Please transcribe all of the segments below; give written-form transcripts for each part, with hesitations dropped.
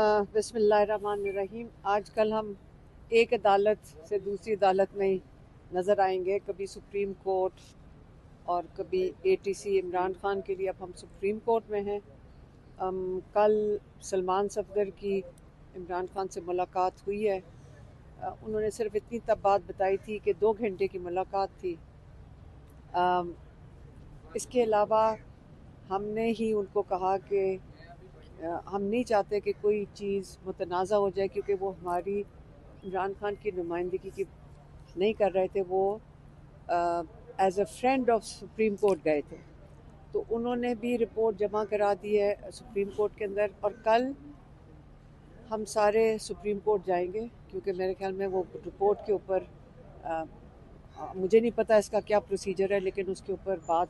बिस्मिल्लाहिर्रहमानिर्रहीम। आजकल हम एक अदालत से दूसरी अदालत में नज़र आएंगे, कभी सुप्रीम कोर्ट और कभी एटीसी। इमरान खान के लिए अब हम सुप्रीम कोर्ट में हैं। कल सलमान सफदर की इमरान खान से मुलाकात हुई है। उन्होंने सिर्फ इतनी तब बात बताई थी कि 2 घंटे की मुलाकात थी। इसके अलावा हमने ही उनको कहा कि हम नहीं चाहते कि कोई चीज़ मुतनाज़ा हो जाए, क्योंकि वो हमारी इमरान खान की नुमाइंदगी की नहीं कर रहे थे। वो as a friend of Supreme Court गए थे, तो उन्होंने भी रिपोर्ट जमा करा दी है सुप्रीम कोर्ट के अंदर। और कल हम सारे सुप्रीम कोर्ट जाएंगे, क्योंकि मेरे ख्याल में वो रिपोर्ट के ऊपर मुझे नहीं पता इसका क्या प्रोसीजर है, लेकिन उसके ऊपर बात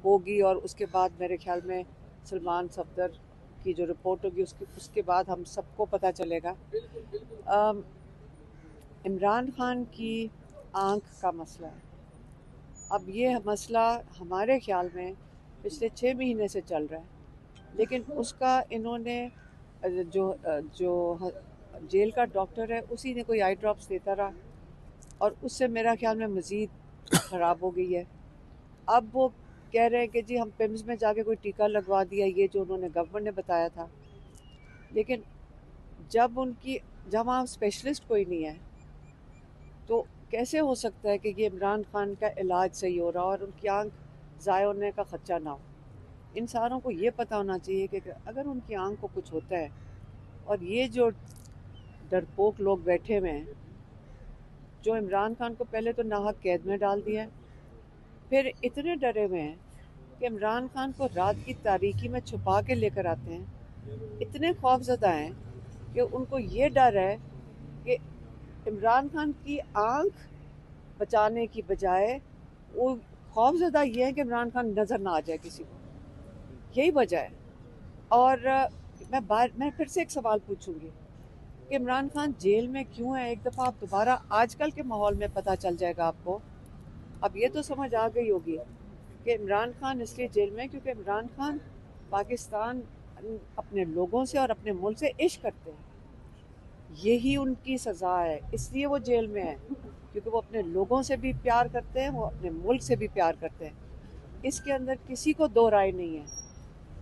होगी। और उसके बाद मेरे ख्याल में सलमान सफदर की जो रिपोर्ट होगी उसके बाद हम सबको पता चलेगा। इमरान खान की आंख का मसला है। अब ये मसला हमारे ख्याल में पिछले 6 महीने से चल रहा है, लेकिन उसका इन्होंने जो जो जेल का डॉक्टर है उसी ने कोई आई ड्रॉप्स देता रहा, और उससे मेरा ख्याल में मज़ीद ख़राब हो गई है। अब वो कह रहे हैं कि जी हम पिम्स में जाके कोई टीका लगवा दिया, ये जो उन्होंने गवर्नमेंट ने बताया था। लेकिन जब वहाँ स्पेशलिस्ट कोई नहीं है, तो कैसे हो सकता है कि ये इमरान खान का इलाज सही हो रहा हो और उनकी आंख ज़ाय होने का ख़दशा ना हो। इन सारों को ये पता होना चाहिए कि अगर उनकी आंख को कुछ होता है, और ये जो डरपोक लोग बैठे हुए हैं जो इमरान खान को पहले तो नाहक कैद में डाल दिया है, फिर इतने डरे हुए हैं कि इमरान खान को रात की तारीकी में छुपा के लेकर आते हैं। इतने खौफजदा हैं कि उनको ये डर है कि इमरान खान की आंख बचाने की बजाय वो खौफजदा ये है कि इमरान खान नज़र ना आ जाए किसी को। यही वजह है। और मैं फिर से एक सवाल पूछूंगी कि इमरान खान जेल में क्यों है। एक दफ़ा आप दोबारा आजकल के माहौल में पता चल जाएगा आपको। अब ये तो समझ आ गई होगी कि इमरान खान इसलिए जेल में है क्योंकि इमरान खान पाकिस्तान अपने लोगों से और अपने मुल्क से इश्क करते हैं। यही उनकी सज़ा है, इसलिए वो जेल में है, क्योंकि वो अपने लोगों से भी प्यार करते हैं, वो अपने मुल्क से भी प्यार करते हैं। इसके अंदर किसी को दो राय नहीं है।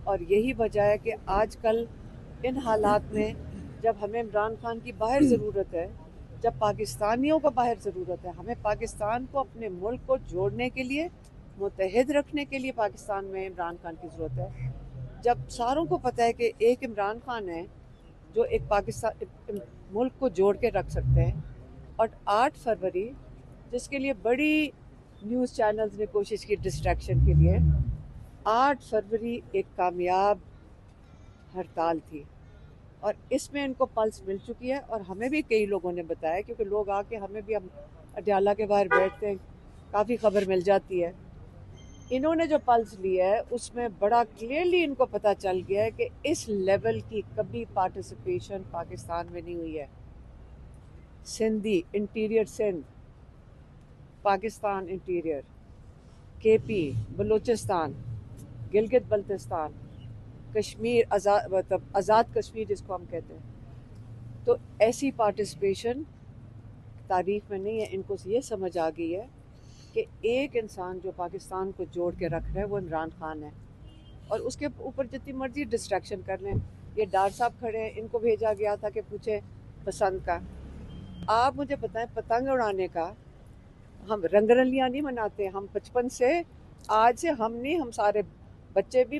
और यही वजह है कि आजकल इन हालात में जब हमें इमरान खान की बाहर ज़रूरत है, जब पाकिस्तानियों को बाहर ज़रूरत है, हमें पाकिस्तान को अपने मुल्क को जोड़ने के लिए, मुत्तहिद रखने के लिए पाकिस्तान में इमरान खान की ज़रूरत है। जब सारों को पता है कि एक इमरान खान है जो एक पाकिस्तान मुल्क को जोड़ के रख सकते हैं। और 8 फरवरी जिसके लिए बड़ी न्यूज़ चैनल्स ने कोशिश की डिस्ट्रैक्शन के लिए, 8 फरवरी एक कामयाब हड़ताल थी, और इसमें इनको पल्स मिल चुकी है। और हमें भी कई लोगों ने बताया, क्योंकि लोग आके हमें भी, हम अड्याला के बाहर बैठते हैं, काफ़ी खबर मिल जाती है। इन्होंने जो पल्स लिया है उसमें बड़ा क्लियरली इनको पता चल गया है कि इस लेवल की कभी पार्टिसिपेशन पाकिस्तान में नहीं हुई है। Sindhi, interior Sindh, Pakistan interior, KP, Balochistan, Gilgit Baltistan, Kashmir, मतलब आज़ाद कश्मीर जिसको हम कहते हैं, तो ऐसी पार्टिसिपेशन तारीख में नहीं है। इनको ये समझ आ गई है कि एक इंसान जो पाकिस्तान को जोड़ के रख रहा है वो इमरान खान है, और उसके ऊपर जितनी मर्जी डिस्ट्रैक्शन कर लें। ये डार साहब खड़े हैं, इनको भेजा गया था कि पूछे पसंद का। आप मुझे बताएं, पतंग उड़ाने का हम रंगरलियाँ नहीं मनाते। हम बचपन से, आज से हम नहीं, हम सारे बच्चे भी,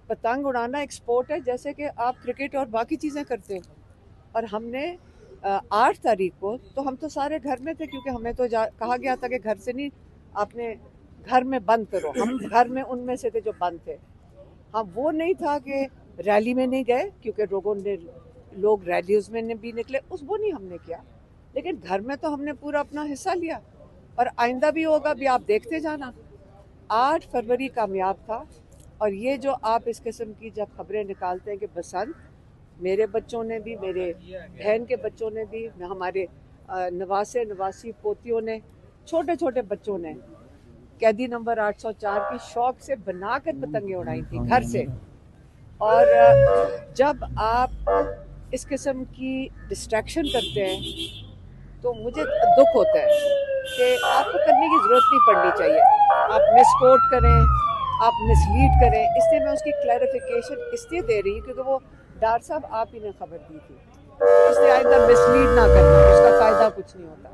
पतंग उड़ाना एक स्पोर्ट है, जैसे कि आप क्रिकेट और बाकी चीज़ें करते हो। और हमने 8 तारीख को तो हम तो सारे घर में थे, क्योंकि हमें तो कहा गया था कि घर से नहीं, आपने घर में बंद करो। हम घर में उनमें से थे जो बंद थे। हाँ, वो नहीं था कि रैली में नहीं गए, क्योंकि लोग रैलीज में भी निकले, वो नहीं हमने किया। लेकिन घर में तो हमने पूरा अपना हिस्सा लिया, और आइंदा भी होगा, भी आप देखते जाना। 8 फरवरी कामयाब था। और ये जो आप इस किस्म की जब खबरें निकालते हैं कि बसंत, मेरे बच्चों ने भी, मेरे बहन के बच्चों ने भी, हमारे नवासे नवासी पोतियों ने, छोटे छोटे बच्चों ने कैदी नंबर 804 की शौक से बनाकर पतंगे उड़ाई थी घर से। और जब आप इस किस्म की डिस्ट्रैक्शन करते हैं तो मुझे दुख होता है कि आपको करने की ज़रूरत नहीं पड़नी चाहिए। आप मिसकोट करें, आप मिसलीड करें, इसलिए मैं उसकी क्लैरिफिकेशन इसलिए दे रही हूँ क्योंकि वो डॉक्टर साहब आप ही ने खबर दी थी, इसलिए आइंदा मिसलीड ना करना, उसका फ़ायदा कुछ नहीं होता।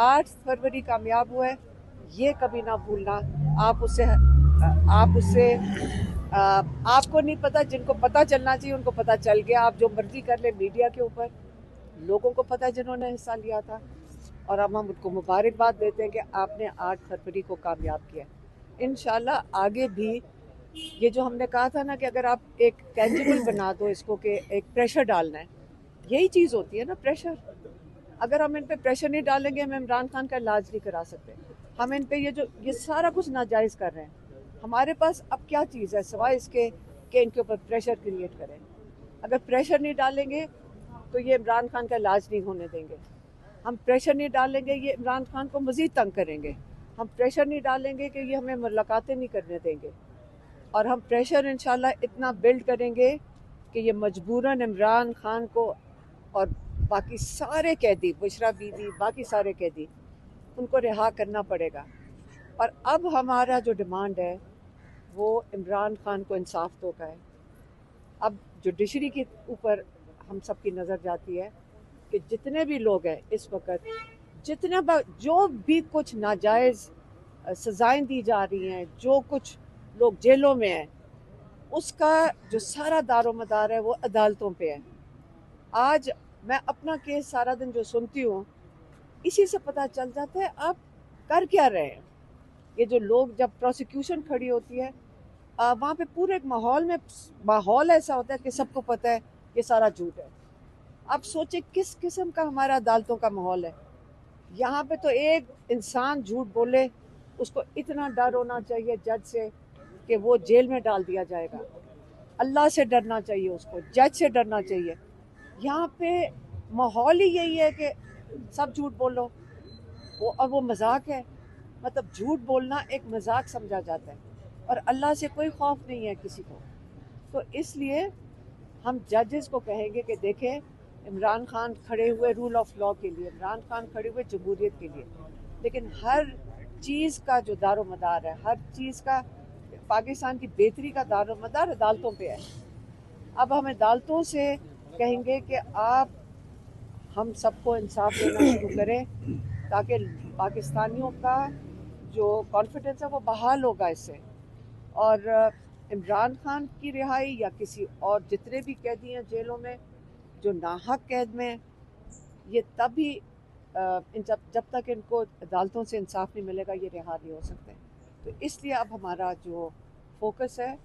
8 फरवरी कामयाब हुआ है, ये कभी ना भूलना। आप उससे आपको नहीं पता, जिनको पता चलना चाहिए उनको पता चल गया। आप जो मर्जी कर ले मीडिया के ऊपर, लोगों को पता है जिन्होंने हिस्सा लिया था, और अब हम उनको मुबारकबाद देते हैं कि आपने 8 फरवरी को कामयाब किया। इंशाल्लाह आगे भी ये जो हमने कहा था ना कि अगर आप एक टेंजिबल बना दो इसको, कि एक प्रेशर डालना है, यही चीज़ होती है ना प्रेशर। अगर हम इन पे प्रेशर नहीं डालेंगे हम इमरान खान का इलाज नहीं करा सकते। हम इन पे ये सारा कुछ नाजायज़ कर रहे हैं। हमारे पास अब क्या चीज़ है सिवाय इसके कि इनके ऊपर प्रेशर क्रिएट करें। अगर प्रेशर नहीं डालेंगे तो ये इमरान खान का इलाज नहीं होने देंगे। हम प्रेशर नहीं डालेंगे ये इमरान खान को मज़ीद तंग करेंगे। हम प्रेशर नहीं डालेंगे कि ये हमें मुलाकातें नहीं करने देंगे। और हम प्रेशर इंशाल्लाह इतना बिल्ड करेंगे कि ये मजबूरन इमरान खान को और बाकी सारे कैदी, बुशरा बीबी, बाकी सारे कैदी, उनको रिहा करना पड़ेगा। और अब हमारा जो डिमांड है वो इमरान खान को इंसाफ तो का है। अब जुडिशरी के ऊपर हम सब की नज़र जाती है कि जितने भी लोग हैं इस वक्त, जो भी कुछ नाजायज़ सज़ाएं दी जा रही हैं, जो कुछ लोग जेलों में हैं, उसका जो सारा दारोमदार है वो अदालतों पे है। आज मैं अपना केस सारा दिन जो सुनती हूँ, इसी से पता चल जाता है आप कर क्या रहे हैं। ये जो लोग, जब प्रोसिक्यूशन खड़ी होती है वहाँ पे पूरे एक माहौल ऐसा होता है कि सबको पता है ये सारा झूठ है। आप सोचे किस किस्म का हमारा अदालतों का माहौल है। यहाँ पे तो एक इंसान झूठ बोले उसको इतना डर होना चाहिए जज से कि वो जेल में डाल दिया जाएगा। अल्लाह से डरना चाहिए उसको, जज से डरना चाहिए। यहाँ पे माहौल ही यही है कि सब झूठ बोलो, वो मजाक है। मतलब झूठ बोलना एक मजाक समझा जाता है और अल्लाह से कोई खौफ नहीं है किसी को। तो इसलिए हम जजेस को कहेंगे कि देखें, इमरान खान खड़े हुए रूल ऑफ लॉ के लिए, इमरान खान खड़े हुए जमहूरियत के लिए, लेकिन हर चीज़ का जो दारोमदार है, हर चीज़ का, पाकिस्तान की बेहतरी का दारोमदार अदालतों पे है। अब हम अदालतों से कहेंगे कि आप हम सबको इंसाफ देना शुरू करें ताकि पाकिस्तानियों का जो कॉन्फिडेंस है वो बहाल होगा इससे। और इमरान खान की रिहाई या किसी और जितने भी कैदी हैं जेलों में जो नाहक कैद में, ये तभी जब तक इनको अदालतों से इंसाफ नहीं मिलेगा ये रिहा नहीं हो सकते। तो इसलिए अब हमारा जो फोकस है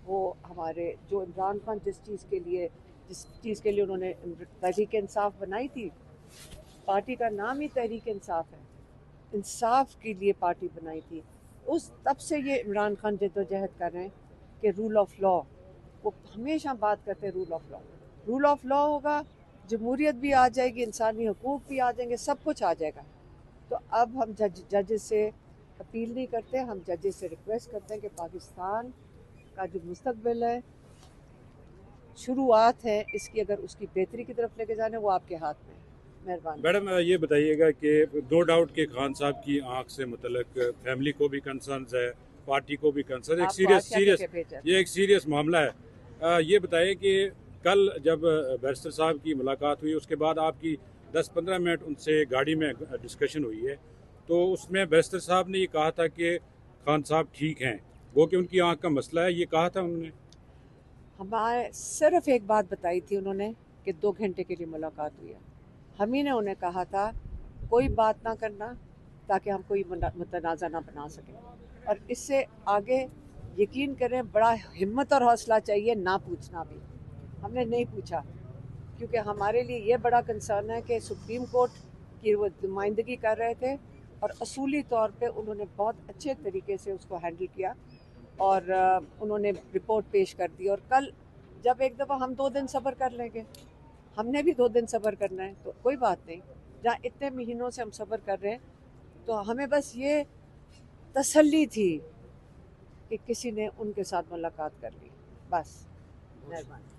वो हमारे जो इमरान खान जिस चीज़ के लिए उन्होंने तहरीक इंसाफ बनाई थी, पार्टी का नाम ही तहरीक इंसाफ है, इंसाफ के लिए पार्टी बनाई थी, उस तब से ये इमरान खान जद्दोजहद कर रहे हैं कि रूल ऑफ लॉ, वो हमेशा बात करते हैं rule of law. Rule of law होगा, जमहूरियत भी आ जाएगी, इंसानी हकूक़ भी आ जाएंगे, सब कुछ आ जाएगा। तो अब हम जजेस से अपील नहीं करते, हम जजेस से रिक्वेस्ट करते हैं कि पाकिस्तान का जो मुस्तकबिल है, शुरुआत है इसकी, अगर उसकी बेहतरी की तरफ लेके जाना है वो आपके हाथ में। मेहरबानी। मैडम ये बताइएगा कि नो डाउट के खान साहब की आंख से मुतल्लिक फैमिली को भी कंसर्न्स है, पार्टी को भी कंसर्न, एक एक सीरियस मामला है। ये बताइए कि कल जब बैरिस्टर साहब की मुलाकात हुई उसके बाद आपकी 10-15 मिनट उनसे गाड़ी में डिस्कशन हुई है, तो उसमें बैरिस्टर साहब ने ये कहा था कि खान साहब ठीक हैं, वो कि उनकी आंख का मसला है, ये कहा था उन्होंने। हमारे सिर्फ एक बात बताई थी उन्होंने कि 2 घंटे के लिए मुलाकात हुई है। हम ही ने उन्हें कहा था कोई बात ना करना ताकि हम कोई मुतनाज़ा ना बना सकें। और इससे आगे यकीन करें बड़ा हिम्मत और हौसला चाहिए ना पूछना भी। हमने नहीं पूछा क्योंकि हमारे लिए ये बड़ा कंसर्न है कि सुप्रीम कोर्ट की वो नुमाइंदगी कर रहे थे और असूली तौर पे उन्होंने बहुत अच्छे तरीके से उसको हैंडल किया और उन्होंने रिपोर्ट पेश कर दी। और कल जब एक दफ़ा हम 2 दिन सब्र कर लेंगे, हमने भी 2 दिन सब्र करना है तो कोई बात नहीं। जहाँ इतने महीनों से हम सब्र कर रहे हैं, तो हमें बस ये तसल्ली थी कि किसी ने उनके साथ मुलाकात कर ली, बस। मेहरबानी।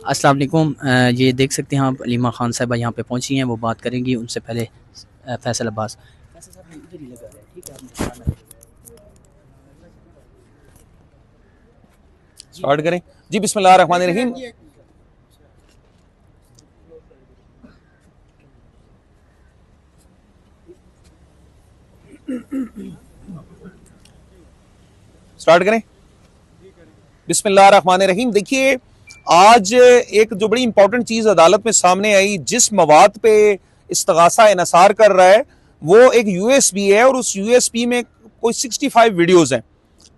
अस्सलाम वालेकुम। ये देख सकते हैं आप अलीमा खान साहबा यहाँ पे पहुँची हैं, वो बात करेंगी। उनसे पहले फैसल अब्बास स्टार्ट करें जी। बिस्मिल्लाहिर्रहमानिर्रहीम। स्टार्ट करें बिस्मिल्लाहिर्रहमानिर्रहीम। देखिए, आज एक जो बड़ी इंपॉर्टेंट चीज अदालत में सामने आई, जिस मवाद पे इस्तगासा इनसार कर रहा है वो एक यूएसबी है, और उस यूएसबी में कोई 65 वीडियोस हैं,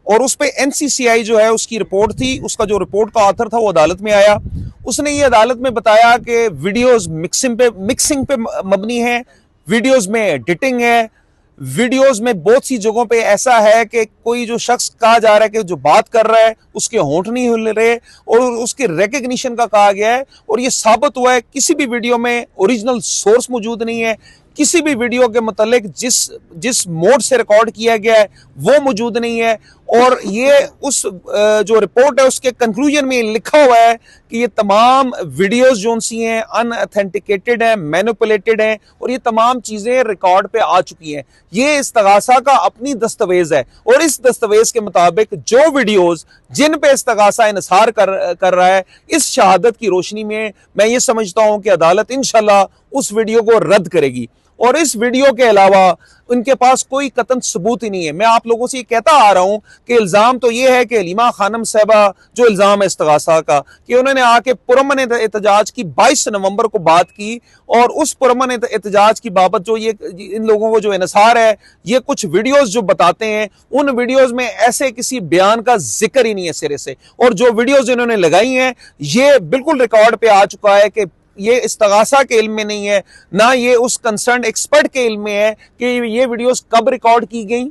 और उस पे एनसीसीआई जो है उसकी रिपोर्ट थी। उसका जो रिपोर्ट का ऑथर था वो अदालत में आया। उसने ये अदालत में बताया कि वीडियोस मिक्सिंग पे मबनी है, वीडियोस में एडिटिंग है, वीडियोस में बहुत सी जगहों पे ऐसा है कि कोई जो शख्स कहा जा रहा है कि जो बात कर रहा है उसके होंठ नहीं हिल रहे, और उसके रिकग्निशन का कहा गया है। और ये साबित हुआ है किसी भी वीडियो में ओरिजिनल सोर्स मौजूद नहीं है, किसी भी वीडियो के मुतालिक जिस मोड से रिकॉर्ड किया गया है वो मौजूद नहीं है। और ये उस जो रिपोर्ट है उसके कंक्लूजन में लिखा हुआ है कि ये तमाम वीडियोस जो सी हैं अनऑथेंटिकेटेड हैं, मैनिपुलेटेड हैं, और ये तमाम चीजें रिकॉर्ड पे आ चुकी हैं। ये इस्तगासा का अपनी दस्तावेज है, और इस दस्तावेज के मुताबिक जो वीडियोस जिन पे इस्तगासा इनसार कर रहा है, इस शहादत की रोशनी में मैं ये समझता हूं कि अदालत इंशाल्लाह उस वीडियो को रद्द करेगी। और इस वीडियो के अलावा उनके पास कोई कतन सबूत ही नहीं है। मैं आप लोगों से ये कहता आ रहा हूं कि इल्जाम तो ये है कि अलीमा खानम साहबा, जो इल्जाम है इस्तगासा का, कि उन्होंने आके पुरअमन एहतजाज की 22 नवंबर को बात की, और उस पुरअमन एहतजाज की बाबत जो ये इन लोगों को जो इनसार है, ये कुछ वीडियोस जो बताते हैं, उन वीडियोस में ऐसे किसी बयान का जिक्र ही नहीं है सिरे से। और जो वीडियोस इन्होंने लगाई हैं ये बिल्कुल रिकॉर्ड पे आ चुका है कि ये इस्तगासा के इल्म में नहीं है, ना ये उस कंसर्न एक्सपर्ट के इल्म में है कि ये वीडियोस कब रिकॉर्ड की गई,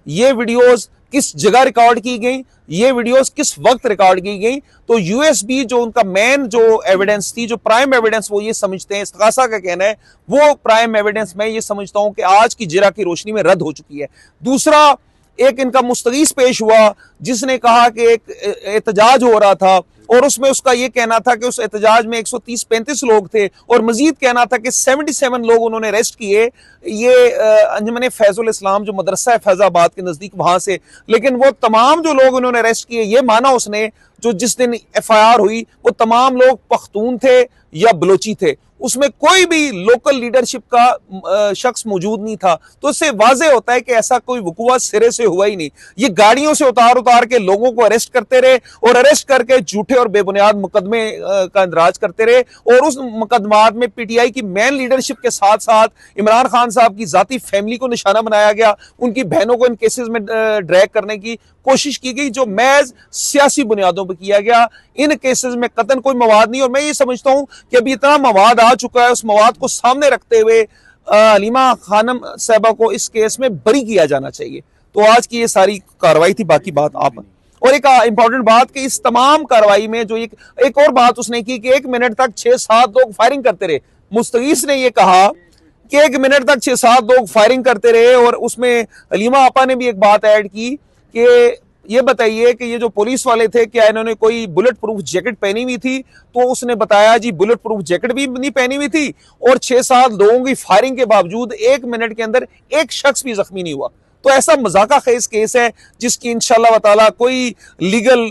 ये वीडियोस किस जगह रिकॉर्ड की गई, ये वीडियोस किस वक्त रिकॉर्ड की गई। तो यूएसबी जो उनका मेन जो एविडेंस थी, जो प्राइम एविडेंस, वो ये समझते हैं, इस्तगासा का कहना है वो प्राइम एविडेंस मैं ये समझता हूं कि आज की जिरा की रोशनी में रद्द हो चुकी है। दूसरा, एक इनका मुस्तगीस पेश हुआ जिसने कहा कि एक एहतजाज हो रहा था, और उसमें उसका यह कहना था कि उस एहतजाज में 130-135 लोग थे, और मजीद कहना था कि 77 लोग उन्होंने अरेस्ट किए, ये अंजुमन फैजुल इस्लाम जो मदरसा है फैजाबाद के नजदीक, वहां से। लेकिन वो तमाम जो लोग उन्होंने अरेस्ट किए, ये माना उसने, जो जिस दिन एफआईआर हुई वो तमाम लोग पख्तून थे या बलोची थे, उसमें कोई भी लोकल लीडरशिप का शख्स मौजूद नहीं था। तो इससे वाज़ेह होता है कि ऐसा कोई वकूआ सिरे से हुआ ही नहीं। ये गाड़ियों से उतार के लोगों को अरेस्ट करते रहे, और अरेस्ट करके झूठे और बेबुनियाद मुकदमे का इंदराज करते रहे, और उस मुकदमात में पीटीआई की मेन लीडरशिप के साथ साथ इमरान खान साहब की जाती फैमिली को निशाना बनाया गया, उनकी बहनों को इन केसेस में ड्रैग करने की कोशिश की गई, जो महज सियासी बुनियादों पर किया गया। इन केसेस में कतन कोई मवाद नहीं, और मैं ये समझता हूं कि अभी इतना मवाद आ चुका है, उस मवाद को सामने रखते हुए अलीमा खानम साहबा को इस केस में बरी किया जाना चाहिए। तो आज की ये सारी कार्रवाई थी, बाकी बात आप। और एक इंपॉर्टेंट बात कि इस तमाम कार्रवाई में जो एक और बात उसने की कि 1 मिनट तक 6-7 लोग फायरिंग करते रहे। मुस्तगीस ने यह कहा कि 1 मिनट तक 6-7 लोग फायरिंग करते रहे, और उसमें अलीमा आपा ने भी एक बात ऐड की कि ये बताइए कि ये जो पुलिस वाले थे, क्या इन्होंने कोई बुलेट प्रूफ जैकेट पहनी हुई थी? तो उसने बताया जी बुलेट प्रूफ जैकेट भी नहीं पहनी हुई थी, और 6-7 लोगों की फायरिंग के बावजूद 1 मिनट के अंदर एक शख्स भी जख्मी नहीं हुआ। तो ऐसा मजाका खेज केस है जिसकी इंशाअल्लाह ताला कोई लीगल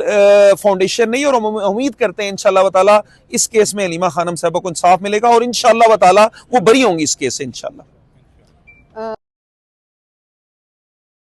फाउंडेशन नहीं, और हम उम्मीद करते हैं इंशाअल्लाह ताला इस केस में अलीमा खानम साहबा को इंसाफ मिलेगा, और इंशाअल्लाह ताला वो बरी होंगी इस केस से इंशाअल्लाह।